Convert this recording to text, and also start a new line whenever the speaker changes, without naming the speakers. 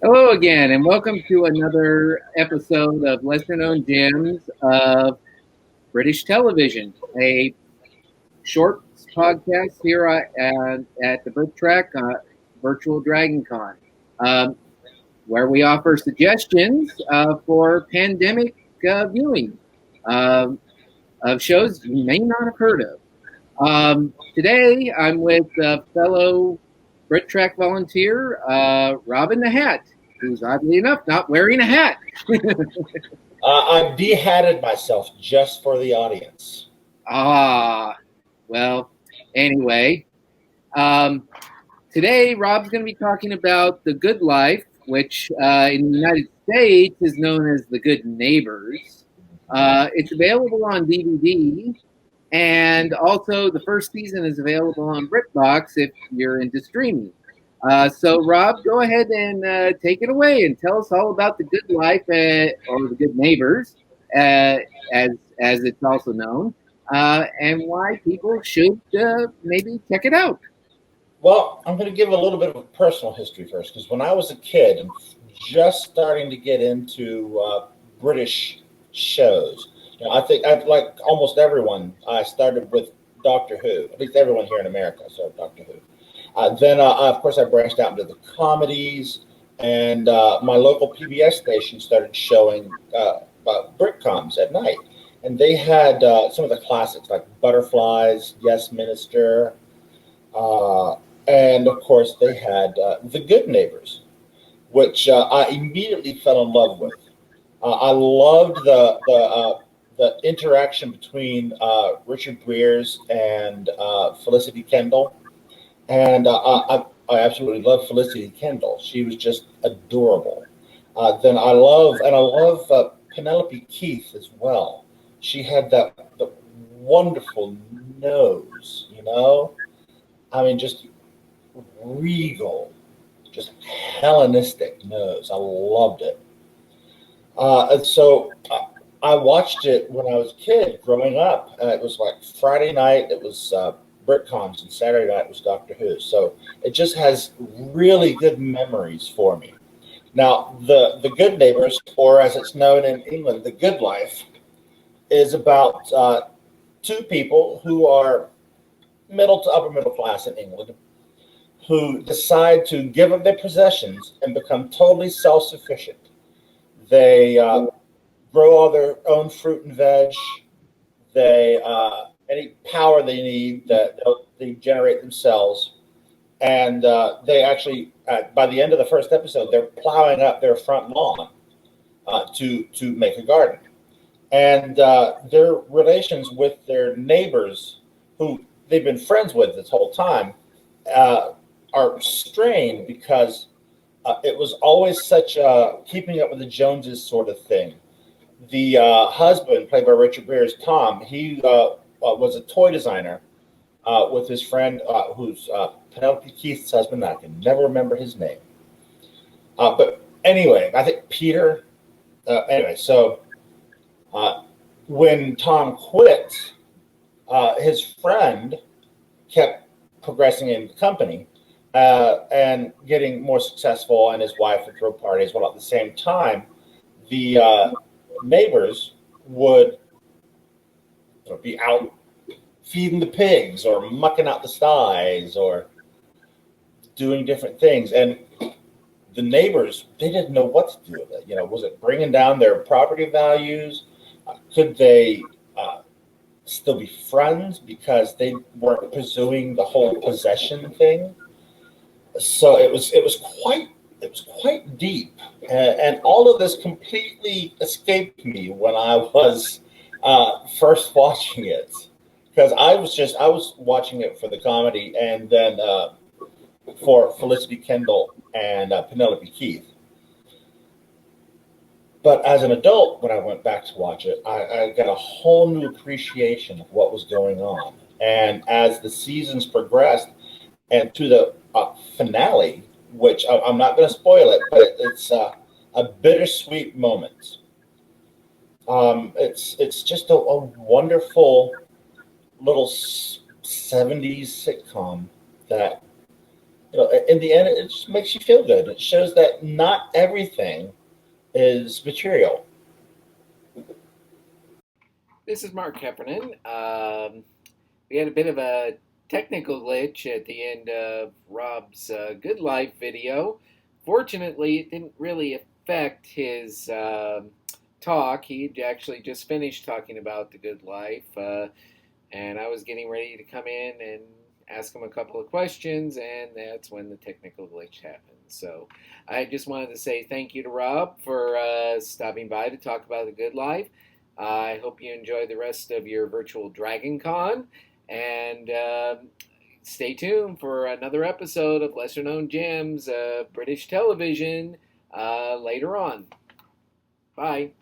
Hello again, and welcome to another episode of Lesser Known Gems of British Television, a short podcast here at the Brit Track Virtual Dragon Con, um, where we offer suggestions for pandemic viewing um, of shows you may not have heard of. Today, I'm with fellow Brit Track volunteer Robin the Hat, who's oddly enough not wearing a hat.
I de-hatted myself just for the audience.
Ah, well, anyway, um, today Rob's going to be talking about The Good Life, which in the United States is known as The Good Neighbors. It's available on DVD, and also the first season is available on BritBox if you're into streaming. So, Rob, go ahead and take it away and tell us all about The Good Life or The Good Neighbors, uh, as as it's also known, and why people should maybe check it out.
Well, I'm going to give a little bit of a personal history first, because when I was a kid and just starting to get into British shows, I think like almost everyone, I started with Doctor Who. At least everyone here in America started Doctor Who. Then, of course, I branched out into the comedies, and my local PBS station started showing Britcoms at night. And they had some of the classics like Butterflies, Yes Minister, uh, and of course they had The Good Neighbors, which I immediately fell in love with. I loved the interaction between Richard Breers and Felicity Kendall, and I absolutely love Felicity Kendall. She was just adorable. Then I love Penelope Keith as well. She had that the wonderful nose, I mean, just regal, just Hellenistic nose. I loved it. And so I watched it when I was a kid growing up. It was like Friday night, it was Britcoms, and Saturday night was Doctor Who. So it just has really good memories for me. Now, the Good Neighbors, or as it's known in England, The Good Life, is about two people who are middle to upper middle class in England who decide to give up their possessions and become totally self sufficient. They grow all their own fruit and veg. They any power they need that they generate themselves, and they actually by the end of the first episode they're plowing up their front lawn to make a garden, and their relations with their neighbors, who they've been friends with this whole time, uh, are strained because it was always such a keeping up with the Joneses sort of thing. The husband, played by Richard Breers, Tom, he was a toy designer with his friend, who's Penelope Keith's husband. I can never remember his name. But anyway, I think Peter. Anyway, so when Tom quit, his friend kept progressing in the company and getting more successful, and his wife would throw parties. While at the same time, the neighbors would be out feeding the pigs or mucking out the sties or doing different things. And the neighbors, they didn't know what to do with it. Was it bringing down their property values? Could they still be friends because they weren't pursuing the whole possession thing? So it was quite deep, and all of this completely escaped me when I was first watching it, because I was watching it for the comedy, and then for Felicity Kendall and Penelope Keith. But as an adult, when I went back to watch it, I got a whole new appreciation of what was going on. And as the seasons progressed, and to the finale, which I'm not going to spoil it, but it's a bittersweet moment. It's just a wonderful little '70s sitcom that In the end, it just makes you feel good. It shows that not everything is material.
This is Mark Heffernan. We had a bit of a technical glitch at the end of Rob's Good Life video. Fortunately, it didn't really affect his talk. He actually just finished talking about the Good Life, and I was getting ready to come in and ask him a couple of questions, and that's when the technical glitch happened. So I just wanted to say thank you to Rob for stopping by to talk about the Good Life. I hope you enjoy the rest of your virtual Dragon Con, and stay tuned for another episode of Lesser Known Gems, British television, later on. Bye.